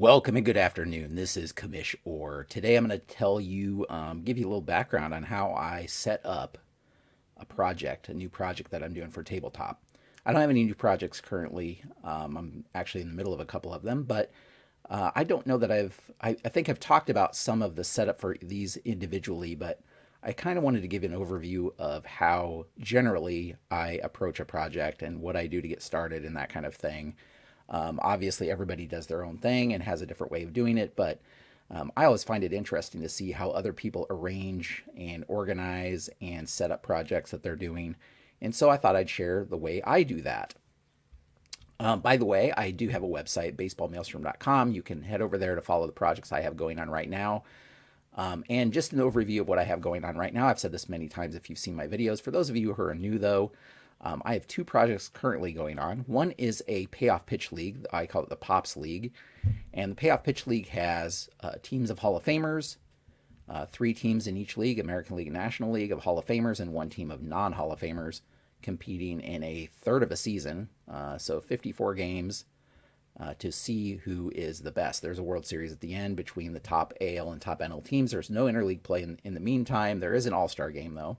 Welcome and good afternoon. This is Commish Orr. Today I'm going to tell you, give you a little background on how I set up a new project that I'm doing for Tabletop. I don't have any new projects currently. I'm actually in the middle of a couple of them, but I don't know that I think I've talked about some of the setup for these individually, but I kind of wanted to give an overview of how generally I approach a project and what I do to get started and that kind of thing. Obviously, everybody does their own thing and has a different way of doing it, but I always find it interesting to see how other people arrange and organize and set up projects that they're doing. And so I thought I'd share the way I do that. By the way, I do have a website, baseballmaelstrom.com. You can head over there to follow the projects I have going on right now. And just an overview of what I have going on right now. I've said this many times if you've seen my videos. For those of you who are new, though, I have two projects currently going on. One is a Payoff Pitch League. I call it the POPs League. And the Payoff Pitch League has teams of Hall of Famers, three teams in each league, American League and National League of Hall of Famers, and one team of non-Hall of Famers competing in a third of a season. So 54 games to see who is the best. There's a World Series at the end between the top AL and top NL teams. There's no interleague play in the meantime. There is an all-star game, though.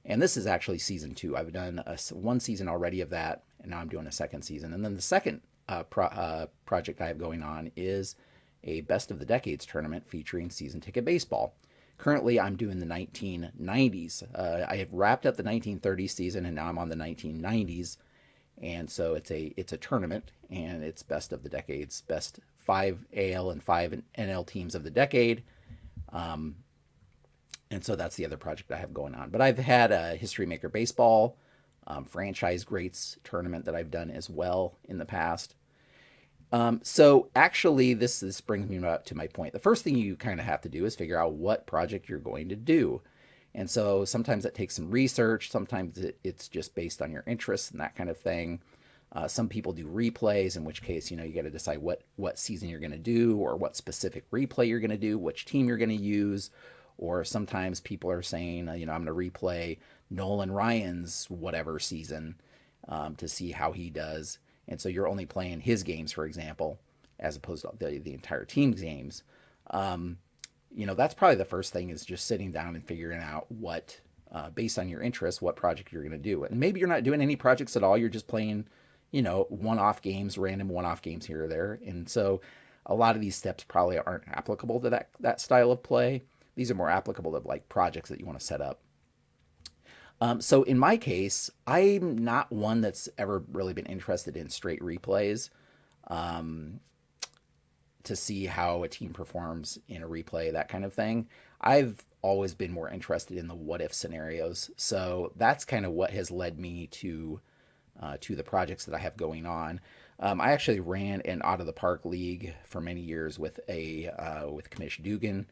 And this is actually season 2. I've done one season already of that, and now I'm doing a second season. And then the second project I have going on is a Best of the Decades tournament featuring season ticket baseball. Currently, I'm doing the 1990s. I have wrapped up the 1930s season, and now I'm on the 1990s. And so it's a tournament, and it's Best of the Decades, best 5 AL and 5 NL teams of the decade. And so that's the other project I have going on. But I've had a History Maker Baseball franchise greats tournament that I've done as well in the past. So actually, this brings me up to my point. The first thing you kind of have to do is figure out what project you're going to do. And so sometimes it takes some research. Sometimes it's just based on your interests and that kind of thing. Some people do replays, in which case, you got to decide what season you're going to do or what specific replay you're going to do, which team you're going to use. Or sometimes people are saying, I'm going to replay Nolan Ryan's whatever season to see how he does. And so you're only playing his games, for example, as opposed to the entire team's games. That's probably the first thing is just sitting down and figuring out what, based on your interests, what project you're going to do. And maybe you're not doing any projects at all. You're just playing, one-off games, random one-off games here or there. And so a lot of these steps probably aren't applicable to that style of play. These are more applicable to like projects that you want to set up. So in my case, I'm not one that's ever really been interested in straight replays to see how a team performs in a replay, that kind of thing. I've always been more interested in the what if scenarios. So that's kind of what has led me to the projects that I have going on. I actually ran an out of the park league for many years with Commish Dugan,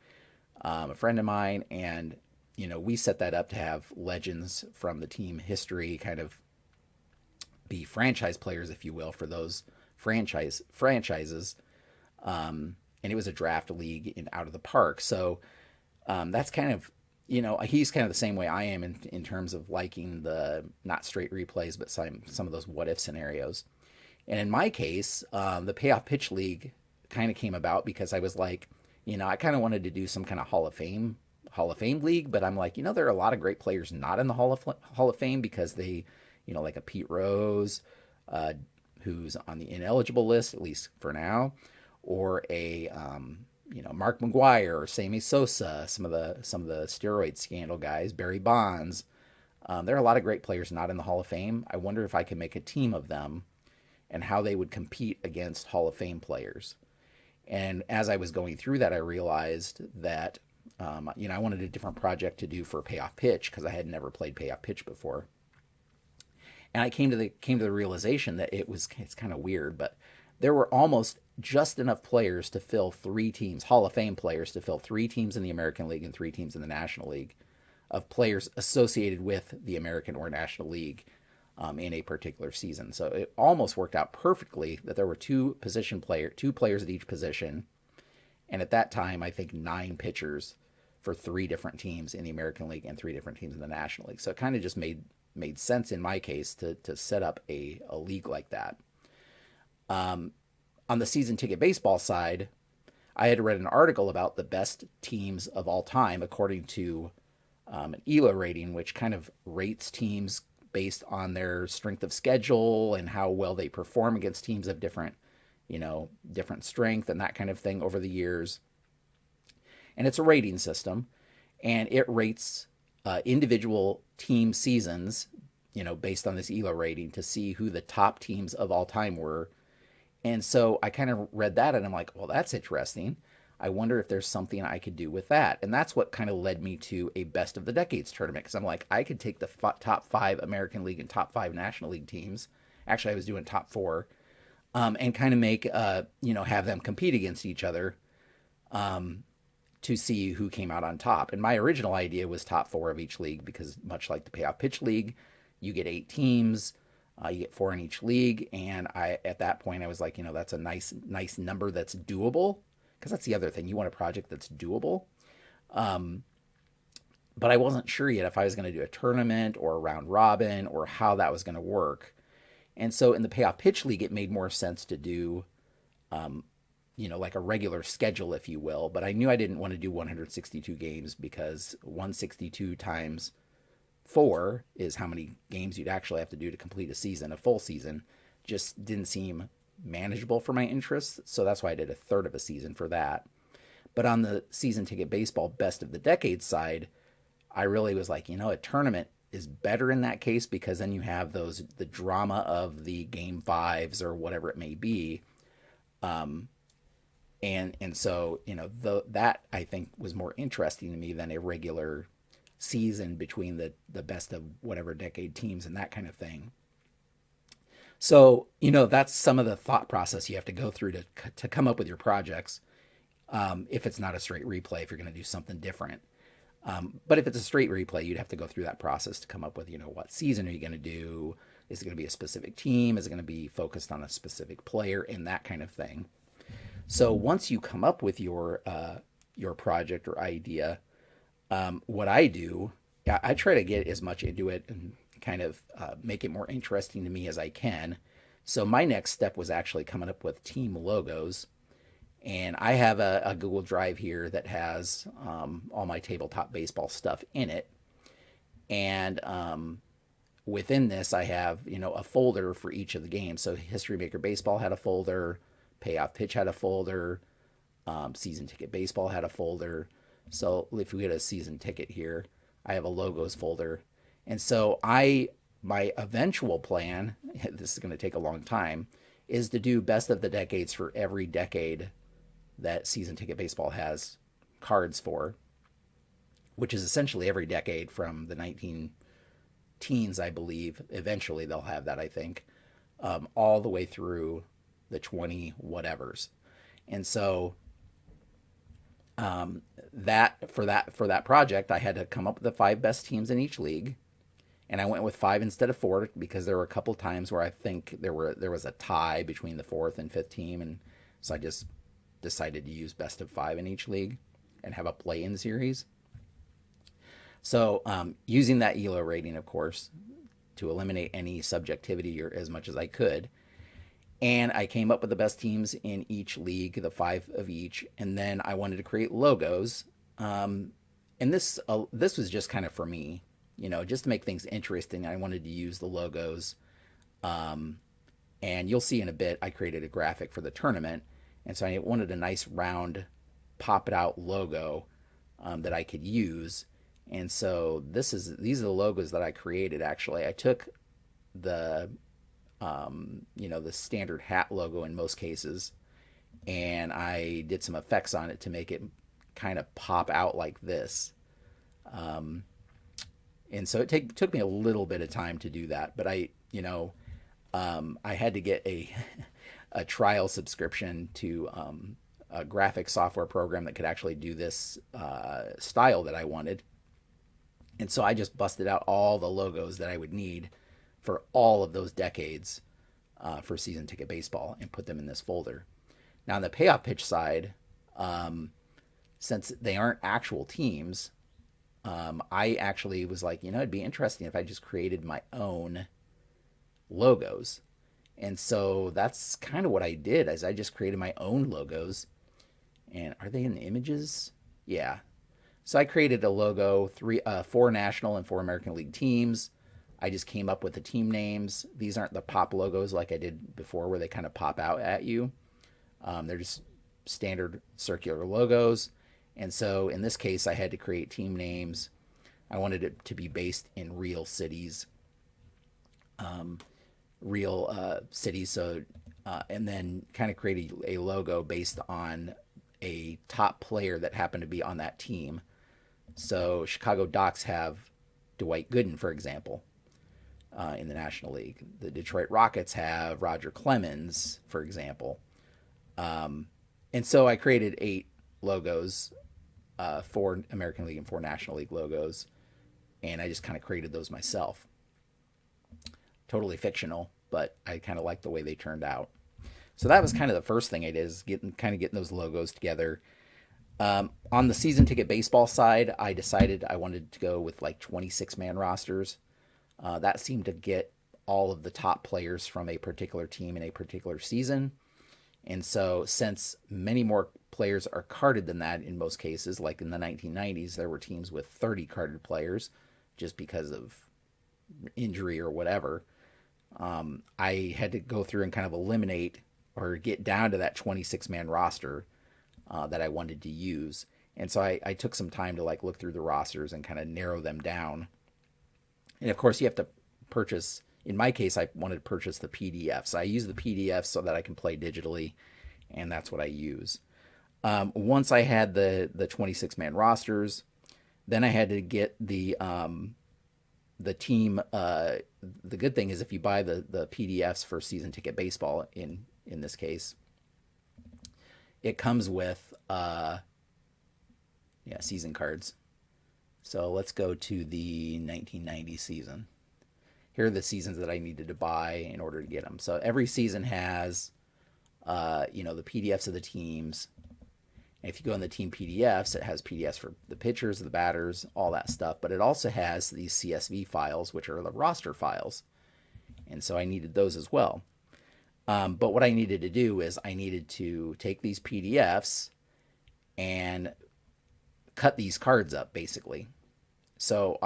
a friend of mine, and we set that up to have legends from the team history kind of be franchise players, if you will, for those franchises. And it was a draft league in out of the park. So that's kind of, he's kind of the same way I am in terms of liking the not straight replays, but some of those what if scenarios. And in my case, the Payoff Pitch League kind of came about because I was like, I kind of wanted to do some kind of Hall of Fame league, but I'm like, there are a lot of great players not in the Hall of Fame because they, like a Pete Rose, who's on the ineligible list, at least for now, or a, Mark McGuire or Sammy Sosa, some of the steroid scandal guys, Barry Bonds. There are a lot of great players not in the Hall of Fame. I wonder if I could make a team of them and how they would compete against Hall of Fame players. And as I was going through that, I realized that, I wanted a different project to do for Payoff Pitch because I had never played Payoff Pitch before. And I came to the realization that it's kind of weird, but there were almost just enough players to fill 3 teams, Hall of Fame players to fill 3 teams in the American League and 3 teams in the National League of players associated with the American or National League in a particular season. So it almost worked out perfectly that there were 2 players at each position. And at that time, I think 9 pitchers for 3 different teams in the American League and 3 different teams in the National League. So it kind of just made sense in my case to set up a league like that. On the season ticket baseball side, I had read an article about the best teams of all time according to an ELO rating, which kind of rates teams based on their strength of schedule and how well they perform against teams of different strength and that kind of thing over the years. And it's a rating system, and it rates individual team seasons, based on this ELO rating to see who the top teams of all time were. And so I kind of read that and I'm like, well, that's interesting. I wonder if there's something I could do with that. And that's what kind of led me to a best of the decades tournament, because I'm like, I could take the top 5 American League and top 5 National League teams. Actually, I was doing top 4, and kind of make, have them compete against each other, to see who came out on top. And my original idea was top 4 of each league, because much like the Payoff Pitch League, you get 8 teams. You get 4 in each league, and at that point I was like, that's a nice number that's doable, because that's the other thing. You want a project that's doable. But I wasn't sure yet if I was going to do a tournament or a round robin or how that was going to work. And so in the Payoff Pitch League, it made more sense to do, like a regular schedule, if you will. But I knew I didn't want to do 162 games, because 162 times 4 is how many games you'd actually have to do to complete a full season. Just didn't seem manageable for my interests. So that's why I did a third of a season for that. But on the season ticket baseball best of the decade side, I really was like, a tournament is better in that case, because then you have the drama of the game 5s or whatever it may be. And so, that I think was more interesting to me than a regular season between the best of whatever decade teams and that kind of thing. So, that's some of the thought process you have to go through to come up with your projects. If it's not a straight replay, if you're going to do something different. But if it's a straight replay, you'd have to go through that process to come up with, what season are you going to do? Is it going to be a specific team? Is it going to be focused on a specific player, and that kind of thing? So once you come up with your project or idea, what I do, I try to get as much into it and kind of make it more interesting to me as I can. So my next step was actually coming up with team logos. And I have a Google Drive here that has all my tabletop baseball stuff in it. And within this, I have, a folder for each of the games. So History Maker Baseball had a folder, Payoff Pitch had a folder, Season Ticket Baseball had a folder. So if we get a season ticket here, I have a logos folder. And so my eventual plan, this is going to take a long time, is to do best of the decades for every decade that Season Ticket Baseball has cards for, which is essentially every decade from the 19 teens, I believe. Eventually they'll have that, I think, all the way through the 20 whatevers. And so that for that project, I had to come up with the 5 best teams in each league, and I went with 5 instead of 4, because there were a couple times where I think there was a tie between the 4th and 5th team, and so I just decided to use best of 5 in each league and have a play-in series. So using that ELO rating, of course, to eliminate any subjectivity or as much as I could. And I came up with the best teams in each league, the 5 of each. And then I wanted to create logos. And this was just kind of for me, just to make things interesting. I wanted to use the logos. And you'll see in a bit, I created a graphic for the tournament. And so I wanted a nice round, pop it out logo that I could use. And so these are the logos that I created. Actually, I took the the standard hat logo in most cases, and I did some effects on it to make it kind of pop out like this. And so it took me a little bit of time to do that, but I had to get a trial subscription to a graphic software program that could actually do this style that I wanted. And so I just busted out all the logos that I would need for all of those decades for Season Ticket Baseball and put them in this folder. Now on the Payoff Pitch side, since they aren't actual teams, I actually was like, it'd be interesting if I just created my own logos. And so that's kind of what I did, is I just created my own logos. And are they in the images? Yeah. So I created a logo, four National and four American League teams. I just came up with the team names. These aren't the pop logos like I did before, where they kind of pop out at you. They're just standard circular logos. And so in this case, I had to create team names. I wanted it to be based in real cities, So, and then kind of create a logo based on a top player that happened to be on that team. So Chicago Docs have Dwight Gooden, for example, in the National League. The Detroit Rockets have Roger Clemens, for example. And so I created 8 logos, 4 American League and 4 National League logos, and I just kind of created those myself. Totally fictional, but I kind of like the way they turned out. So that was kind of the first thing I did, is getting those logos together. On the season ticket baseball side, I decided I wanted to go with like 26-man rosters. That seemed to get all of the top players from a particular team in a particular season. And so since many more players are carded than that in most cases, like in the 1990s, there were teams with 30 carded players just because of injury or whatever. I had to go through and kind of eliminate or get down to that 26-man roster that I wanted to use. And so I took some time to like look through the rosters and kind of narrow them down. And of course, you have to purchase. In my case, I wanted to purchase the PDFs. I use the PDFs so that I can play digitally, and that's what I use. Once I had the 26-man rosters, then I had to get the team. The good thing is, if you buy the PDFs for season ticket baseball, in this case, it comes with season cards. So let's go to the 1990 season. Here are the seasons that I needed to buy in order to get them. So every season has, the PDFs of the teams. And if you go in the team PDFs, it has PDFs for the pitchers, the batters, all that stuff. But it also has these CSV files, which are the roster files. And so I needed those as well. But what I needed to do is I needed to take these PDFs and cut these cards up, basically. So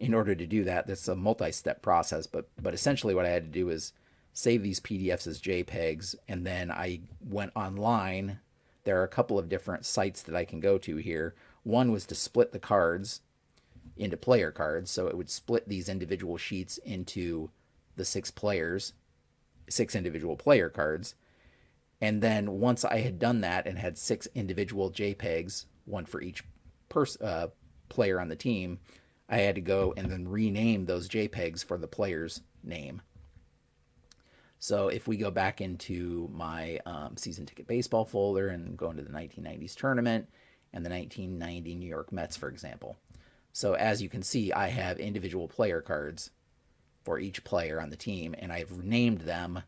in order to do that, that's a multi-step process, but essentially what I had to do is save these PDFs as JPEGs, and then I went online. There are a couple of different sites that I can go to here. One was to split the cards into player cards, so it would split these individual sheets into the 6 individual player cards. And then once I had done that and had 6 individual JPEGs, one for each player on the team, I had to go and then rename those JPEGs for the player's name. So if we go back into my season ticket baseball folder and go into the 1990s tournament and the 1990 New York Mets, for example. So as you can see, I have individual player cards for each player on the team, and I've named them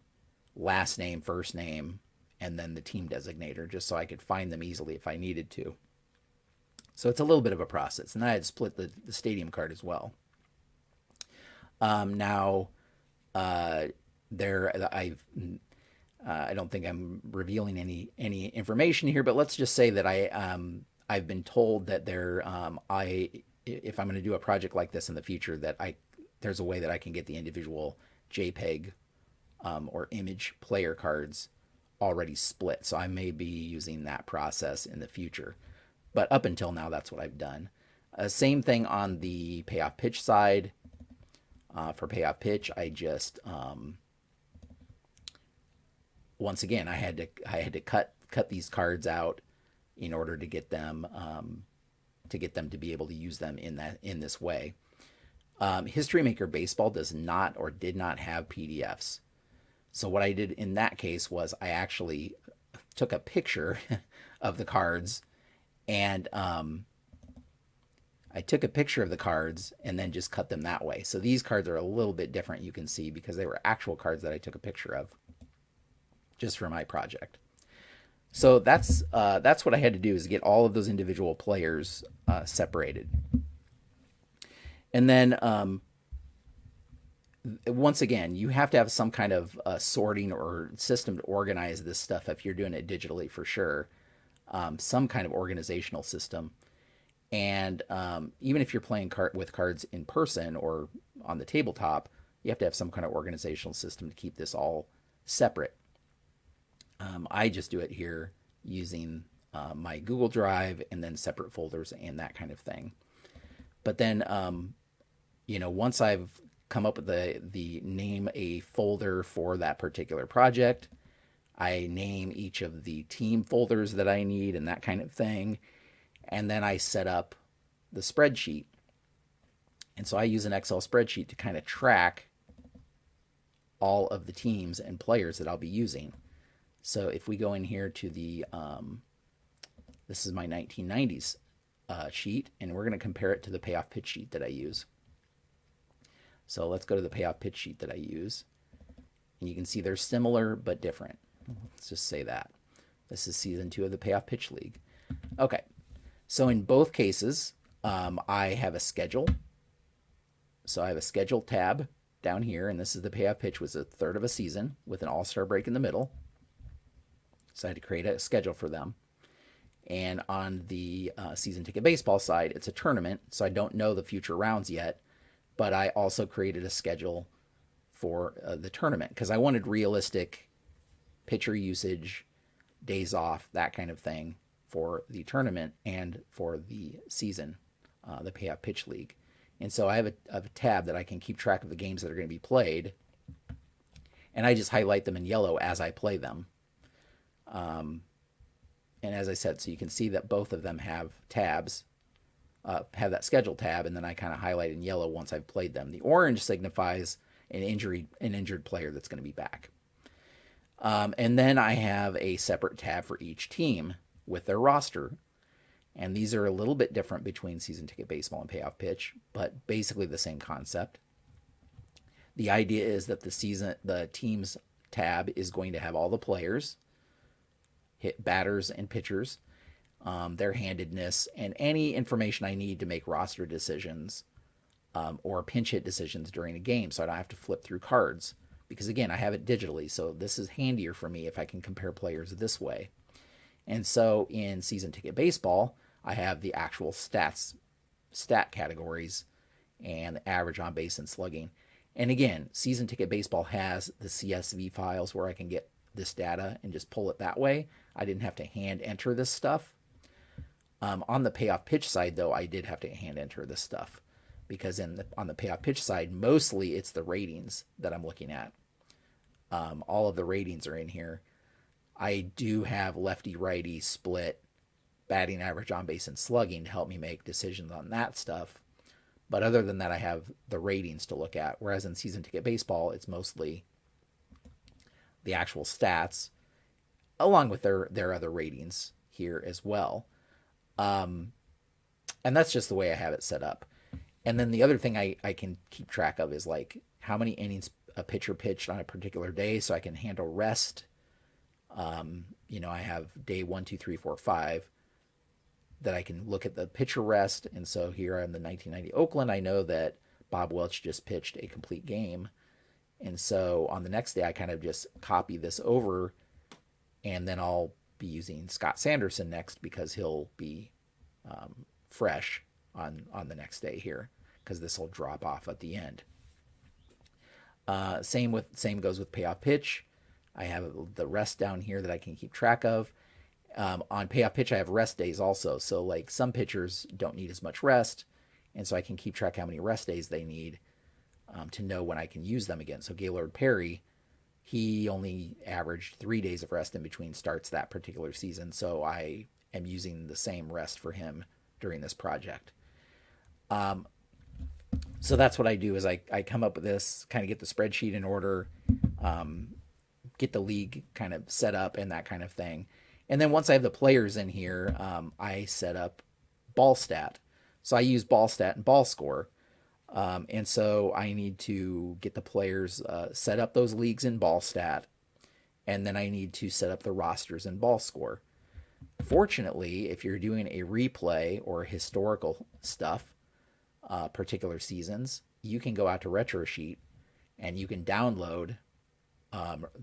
last name, first name, and then the team designator, just so I could find them easily if I needed to. So it's a little bit of a process. And I had split the stadium card as well. Now, I don't think I'm revealing any information here, but let's just say that I've been told that if I'm going to do a project like this in the future, that there's a way that I can get the individual JPEG or image player cards already split. So I may be using that process in the future. But up until now, that's what I've done. Same thing on the Payoff Pitch side. For Payoff Pitch, I just once again I had to cut these cards out in order to get them to be able to use them in this way. History Maker Baseball does not or did not have PDFs. So what I did in that case was I actually took a picture of the cards. And I took a picture of the cards and then just cut them that way. So these cards are a little bit different, you can see, because they were actual cards that I took a picture of just for my project. So that's what I had to do, is get all of those individual players separated. And then once again, you have to have some kind of sorting or system to organize this stuff if you're doing it digitally for sure. Some kind of organizational system. And even if you're playing with cards in person or on the tabletop, you have to have some kind of organizational system to keep this all separate. I just do it here using my Google Drive and then separate folders and that kind of thing. But then, once I've come up with the name a folder for that particular project, I name each of the team folders that I need and that kind of thing. And then I set up the spreadsheet. And so I use an Excel spreadsheet to kind of track all of the teams and players that I'll be using. So if we go in here to this is my 1990s sheet, and we're going to compare it to the Payoff Pitch sheet that I use. So let's go to the Payoff Pitch sheet that I use. And you can see they're similar but different. Let's just say that. This is season 2 of the Payoff Pitch League. Okay, so in both cases, I have a schedule. So I have a schedule tab down here, and this is the Payoff Pitch, was a third of a season with an all-star break in the middle. So I had to create a schedule for them. And on the season ticket baseball side, it's a tournament, so I don't know the future rounds yet, but I also created a schedule for the tournament because I wanted realistic pitcher usage, days off, that kind of thing for the tournament and for the season, the Payoff Pitch League. And so I have a tab that I can keep track of the games that are going to be played, and I just highlight them in yellow as I play them. And as I said, so you can see that both of them have tabs, have that schedule tab, and then I kind of highlight in yellow once I've played them. The orange signifies an injured player that's going to be back. And then I have a separate tab for each team with their roster. And these are a little bit different between season ticket baseball and Payoff Pitch, but basically the same concept. The idea is that the teams tab is going to have all the players, hit batters and pitchers, their handedness, and any information I need to make roster decisions or pinch hit decisions during a game, so I don't have to flip through cards. Because again, I have it digitally, so this is handier for me if I can compare players this way. And so in season ticket baseball, I have the actual stat categories and the average on base and slugging. And again, season ticket baseball has the CSV files where I can get this data and just pull it that way. I didn't have to hand enter this stuff. On the Payoff Pitch side, though, I did have to hand enter this stuff because on the Payoff Pitch side, mostly it's the ratings that I'm looking at. All of the ratings are in here. I do have lefty-righty split, batting average, on base, and slugging to help me make decisions on that stuff. But other than that, I have the ratings to look at. Whereas in season ticket baseball, it's mostly the actual stats, along with their other ratings here as well. And that's just the way I have it set up. And then the other thing I can keep track of is like how many innings a pitcher pitched on a particular day, so I can handle rest. I have day 1, 2, 3, 4, 5 that I can look at the pitcher rest. And so here in the 1990 Oakland, I know that Bob Welch just pitched a complete game. And so on the next day, I kind of just copy this over, and then I'll be using Scott Sanderson next because he'll be fresh on the next day here because this will drop off at the end. Same goes with Payoff Pitch. I have the rest down here that I can keep track of. On Payoff Pitch, I have rest days also. So like some pitchers don't need as much rest, and so I can keep track how many rest days they need to know when I can use them again. So Gaylord Perry, he only averaged 3 days of rest in between starts that particular season. So I am using the same rest for him during this project. So that's what I do is I come up with this, kind of get the spreadsheet in order, get the league kind of set up and that kind of thing. And then once I have the players in here, I set up ball stat. So I use ball stat and ball score. And so I need to get the players set up those leagues in ball stat. And then I need to set up the rosters in ball score. Fortunately, if you're doing a replay or historical stuff, particular seasons, you can go out to Retro Sheet and you can download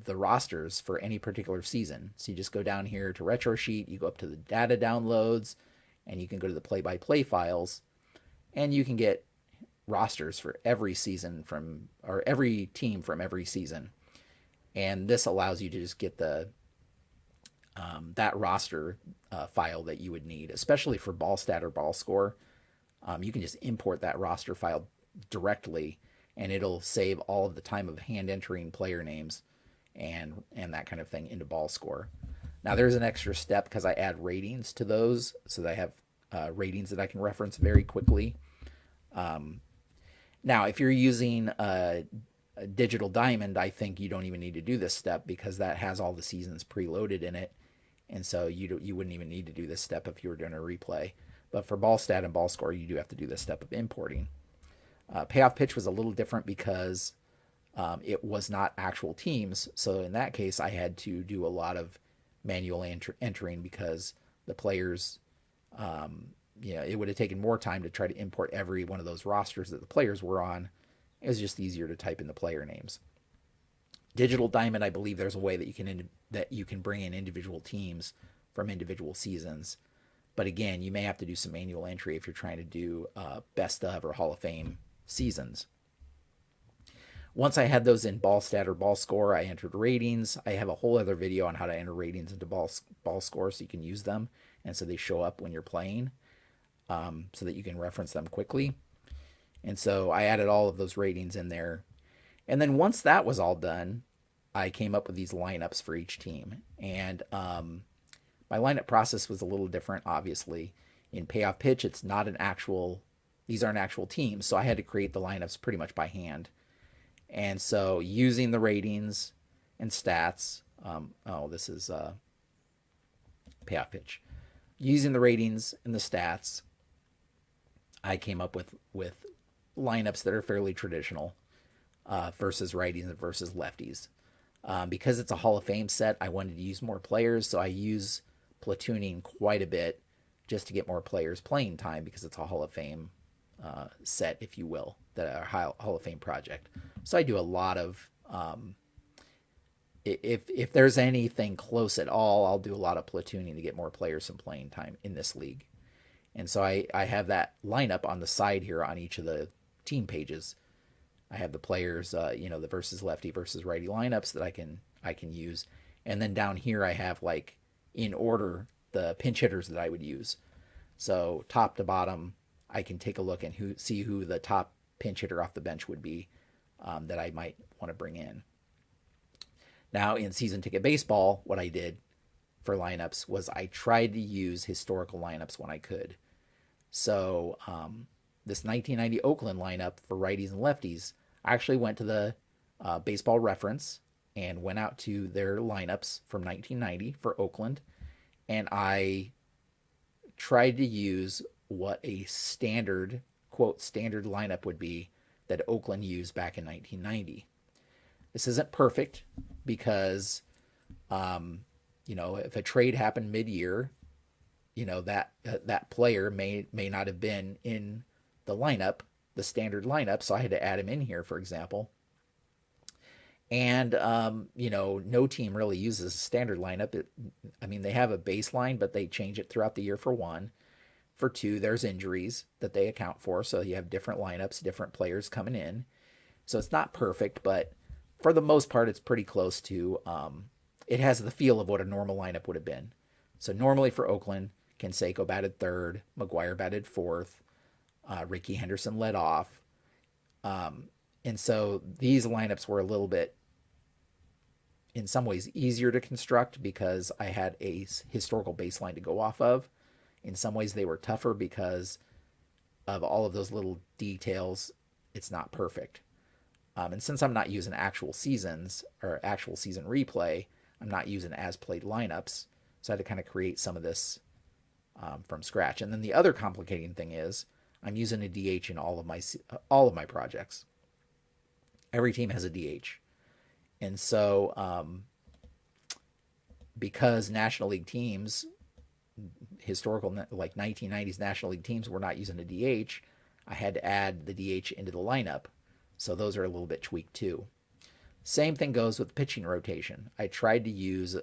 the rosters for any particular season. So you just go down here to Retro Sheet, you go up to the data downloads, and you can go to the play-by-play files, and you can get rosters for every season or every team from every season. And this allows you to just get that roster file that you would need, especially for ball stat or ball score. You can just import that roster file directly, and it'll save all of the time of hand entering player names and that kind of thing into ball score. Now there's an extra step because I add ratings to those, so that I have ratings that I can reference very quickly. Now, if you're using a Digital Diamond, I think you don't even need to do this step because that has all the seasons preloaded in it, and so you wouldn't even need to do this step if you were doing a replay. But for ball stat and ball score, you do have to do this step of importing. Payoff Pitch was a little different because it was not actual teams. So in that case, I had to do a lot of manual entering because the players, it would have taken more time to try to import every one of those rosters that the players were on. It was just easier to type in the player names. Digital Diamond, I believe there's a way that you can bring in individual teams from individual seasons. But again, you may have to do some manual entry if you're trying to do best of or Hall of Fame seasons. Once I had those in ball stat or ball score, I entered ratings. I have a whole other video on how to enter ratings into ball score so you can use them, and so they show up when you're playing, so that you can reference them quickly. And so I added all of those ratings in there. And then once that was all done, I came up with these lineups for each team. And my lineup process was a little different, obviously. In Payoff Pitch, these aren't actual teams, so I had to create the lineups pretty much by hand. And so using the ratings and stats, this is Payoff Pitch. Using the ratings and the stats, I came up with lineups that are fairly traditional versus righties and versus lefties. Because it's a Hall of Fame set, I wanted to use more players, so I use platooning quite a bit just to get more players playing time because it's a Hall of Fame set, if you will, that are Hall of Fame project. So I do a lot of if there's anything close at all, I'll do a lot of platooning to get more players some playing time in this league. And so I have that lineup on the side here on each of the team pages. I have the players, the versus lefty versus righty lineups that I can use. And then down here I have, like, in order, the pinch hitters that I would use. So top to bottom, I can take a look and see who the top pinch hitter off the bench would be that I might want to bring in. Now in Season Ticket Baseball, what I did for lineups was I tried to use historical lineups when I could. So this 1990 Oakland lineup for righties and lefties, I actually went to the Baseball Reference and went out to their lineups from 1990 for Oakland, and I tried to use what a standard, quote, standard lineup would be that Oakland used back in 1990. This isn't perfect because, if a trade happened mid-year, that player may not have been in the lineup, the standard lineup, so I had to add him in here, for example. And, no team really uses a standard lineup. They have a baseline, but they change it throughout the year, for one. For two, there's injuries that they account for, so you have different lineups, different players coming in. So it's not perfect, but for the most part, it's pretty close to, it has the feel of what a normal lineup would have been. So normally for Oakland, Canseco batted third, McGuire batted fourth, Ricky Henderson led off. And so these lineups were a little bit, in some ways, easier to construct because I had a historical baseline to go off of. In some ways, they were tougher because of all of those little details. It's not perfect. And since I'm not using actual seasons or actual season replay, I'm not using as played lineups. So I had to kind of create some of this from scratch. And then the other complicating thing is I'm using a DH in all of my projects. Every team has a DH. And so because National League teams, historical, like 1990s National League teams, were not using a DH, I had to add the DH into the lineup. So those are a little bit tweaked too. Same thing goes with pitching rotation. I tried to use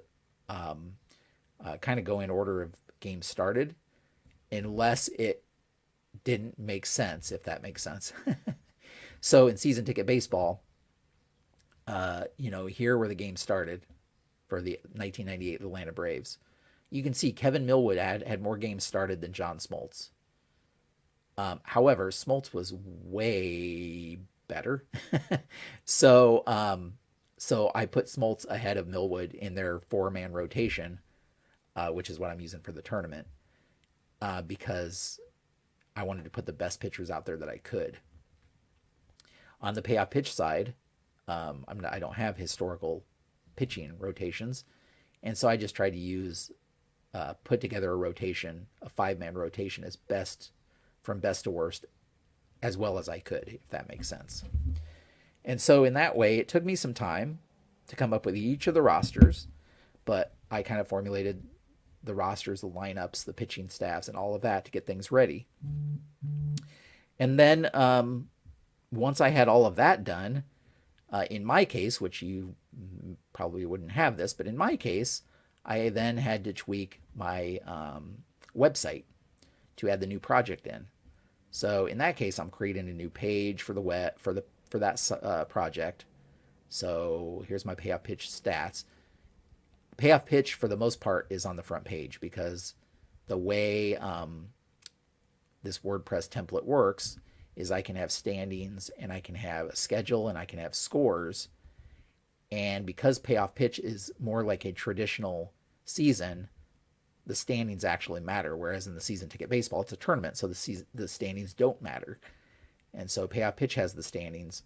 kind of go in order of games started, unless it didn't make sense, if that makes sense. So in season ticket baseball, here where the game started for the 1998 Atlanta Braves, you can see Kevin Millwood had more games started than John Smoltz. However, Smoltz was way better. so so I put Smoltz ahead of Millwood in their 4-man rotation, which is what I'm using for the tournament, because I wanted to put the best pitchers out there that I could. On the payoff pitch side, I don't have historical pitching rotations, and so I just tried to use put together a rotation, a 5-man rotation, as best from best to worst, as well as I could, if that makes sense. And so in that way, it took me some time to come up with each of the rosters, but I kind of formulated the rosters, the lineups, the pitching staffs, and all of that to get things ready. And then once I had all of that done, in my case, which you probably wouldn't have this, but in my case, I then had to tweak my website to add the new project in. So in that case, I'm creating a new page for that project. So here's my payoff pitch stats. Payoff pitch, for the most part, is on the front page, because the way this WordPress template works is I can have standings, and I can have a schedule, and I can have scores. And because payoff pitch is more like a traditional season, the standings actually matter, whereas in the season ticket baseball, it's a tournament, so the standings don't matter. And so payoff pitch has the standings,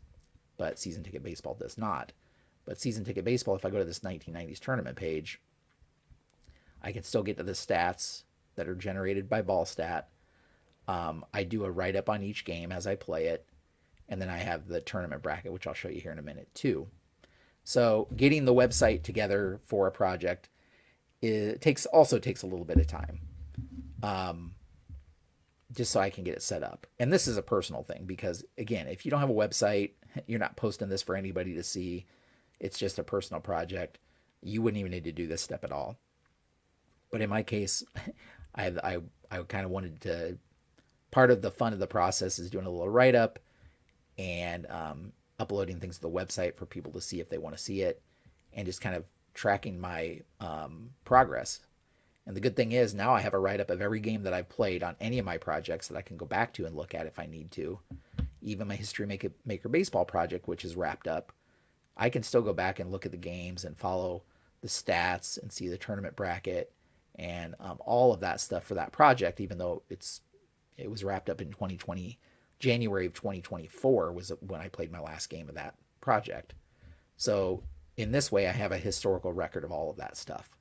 but season ticket baseball does not. But season ticket baseball, if I go to this 1990s tournament page, I can still get to the stats that are generated by Ballstat. I do a write-up on each game as I play it, and then I have the tournament bracket, which I'll show you here in a minute too. So getting the website together for a project also takes a little bit of time, just so I can get it set up. And this is a personal thing, because again, if you don't have a website, you're not posting this for anybody to see. It's just a personal project. You wouldn't even need to do this step at all. But in my case, I kind of wanted to, part of the fun of the process is doing a little write-up and uploading things to the website for people to see if they want to see it, and just kind of tracking my progress. And the good thing is now I have a write-up of every game that I've played on any of my projects that I can go back to and look at if I need to. Even my History Maker Baseball project, which is wrapped up, I can still go back and look at the games and follow the stats and see the tournament bracket and all of that stuff for that project, even though it was wrapped up in 2020. January of 2024 was when I played my last game of that project. So in this way, I have a historical record of all of that stuff,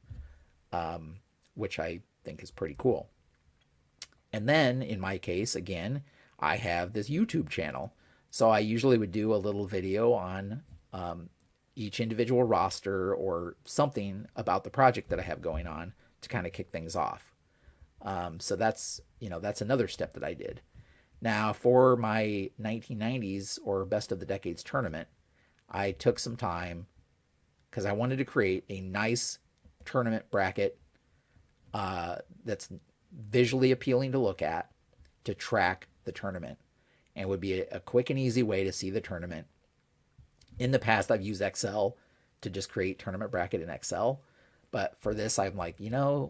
which I think is pretty cool. And then in my case, again, I have this YouTube channel. So I usually would do a little video on each individual roster or something about the project that I have going on to kind of kick things off. So that's another step that I did. Now for my 1990s or Best of the Decades tournament, I took some time because I wanted to create a nice tournament bracket that's visually appealing to look at, to track the tournament, and would be a quick and easy way to see the tournament. In the past, I've used Excel to just create tournament bracket in Excel. But for this, I'm like,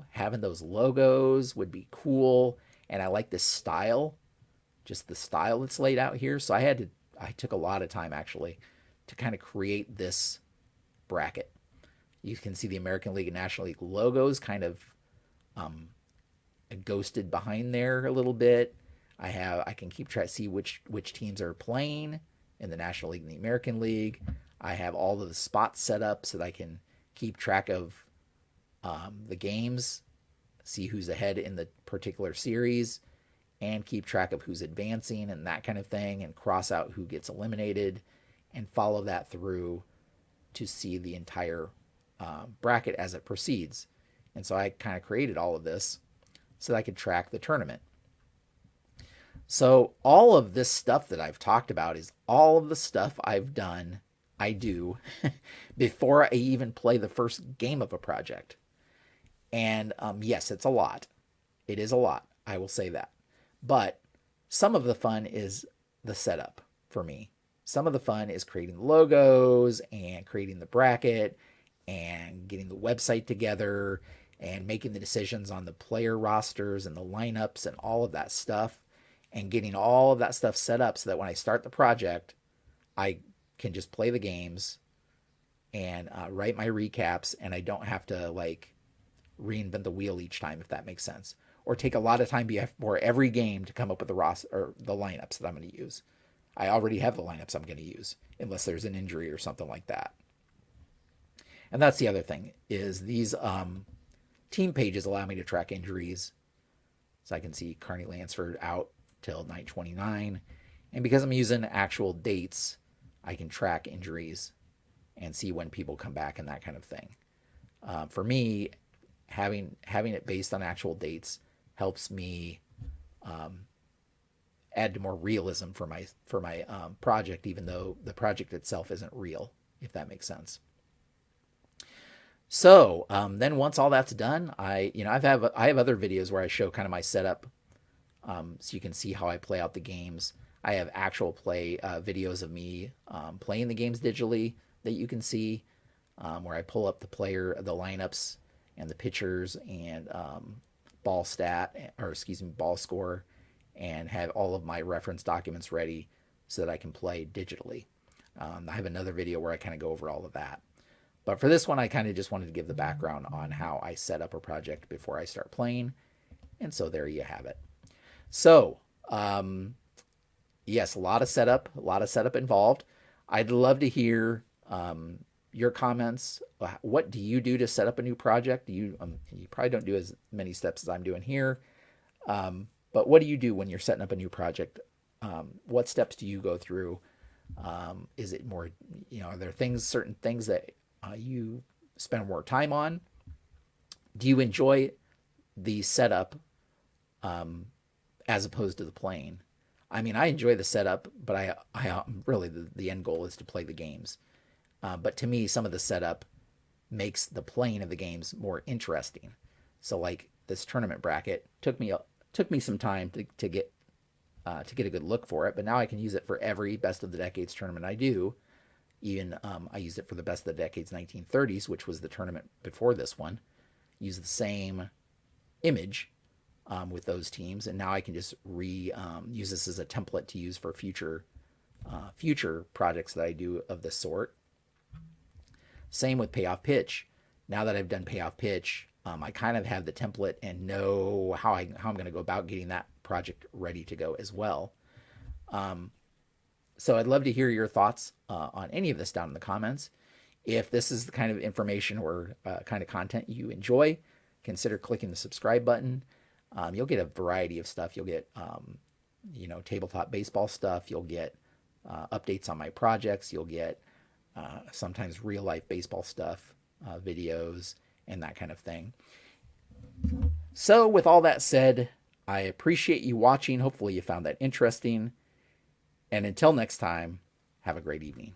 having those logos would be cool. And I like this style, just the style that's laid out here. So I took a lot of time actually to kind of create this bracket. You can see the American League and National League logos kind of ghosted behind there a little bit. I can keep track, see which teams are playing in the National League and the American League. I have all of the spots set up so that I can keep track of the games, see who's ahead in the particular series, and keep track of who's advancing and that kind of thing, and cross out who gets eliminated, and follow that through to see the entire bracket as it proceeds. And so I kind of created all of this so that I could track the tournament. So all of this stuff that I've talked about is all of the stuff I do before I even play the first game of a project. And yes, it's a lot. It is a lot. I will say that. But some of the fun is the setup for me. Some of the fun is creating the logos and creating the bracket and getting the website together and making the decisions on the player rosters and the lineups and all of that stuff and getting all of that stuff set up so that when I start the project, I can just play the games and write my recaps, and I don't have to like reinvent the wheel each time, if that makes sense, or take a lot of time before every game to come up with the roster or the lineups that I'm going to use. I already have the lineups I'm going to use, unless there's an injury or something like that. And that's the other thing is these team pages allow me to track injuries, so I can see Carney Lansford out till 9/29, and because I'm using actual dates, I can track injuries and see when people come back and that kind of thing. For me, having it based on actual dates helps me add to more realism for my project, even though the project itself isn't real, if that makes sense. So then once all that's done, I have other videos where I show kind of my setup, so you can see how I play out the games. I have actual play videos of me playing the games digitally that you can see, where I pull up the lineups and the pitchers and ball score, and have all of my reference documents ready so that I can play digitally. I have another video where I kind of go over all of that. But for this one, I kind of just wanted to give the background on how I set up a project before I start playing. And so there you have it. So, yes, a lot of setup involved. I'd love to hear your comments. What do you do to set up a new project? You probably don't do as many steps as I'm doing here. But what do you do when you're setting up a new project? What steps do you go through? Is it more, are there certain things that you spend more time on? Do you enjoy the setup as opposed to the playing? I mean, I enjoy the setup, but I really the end goal is to play the games. But to me, some of the setup makes the playing of the games more interesting. So, like this tournament bracket took me some time to get a good look for it, but now I can use it for every Best of the Decades tournament I do. Even I used it for the Best of the Decades 1930s, which was the tournament before this one. Use the same image with those teams, and now I can just use this as a template to use for future projects that I do of this sort. Same with Payoff Pitch. Now that I've done Payoff Pitch, I kind of have the template and know how I'm going to go about getting that project ready to go as well. So I'd love to hear your thoughts on any of this down in the comments. If this is the kind of information or kind of content you enjoy, consider clicking the subscribe button. You'll get a variety of stuff. You'll get, tabletop baseball stuff. You'll get updates on my projects. You'll get sometimes real life baseball stuff, videos, and that kind of thing. So with all that said, I appreciate you watching. Hopefully you found that interesting. And until next time, have a great evening.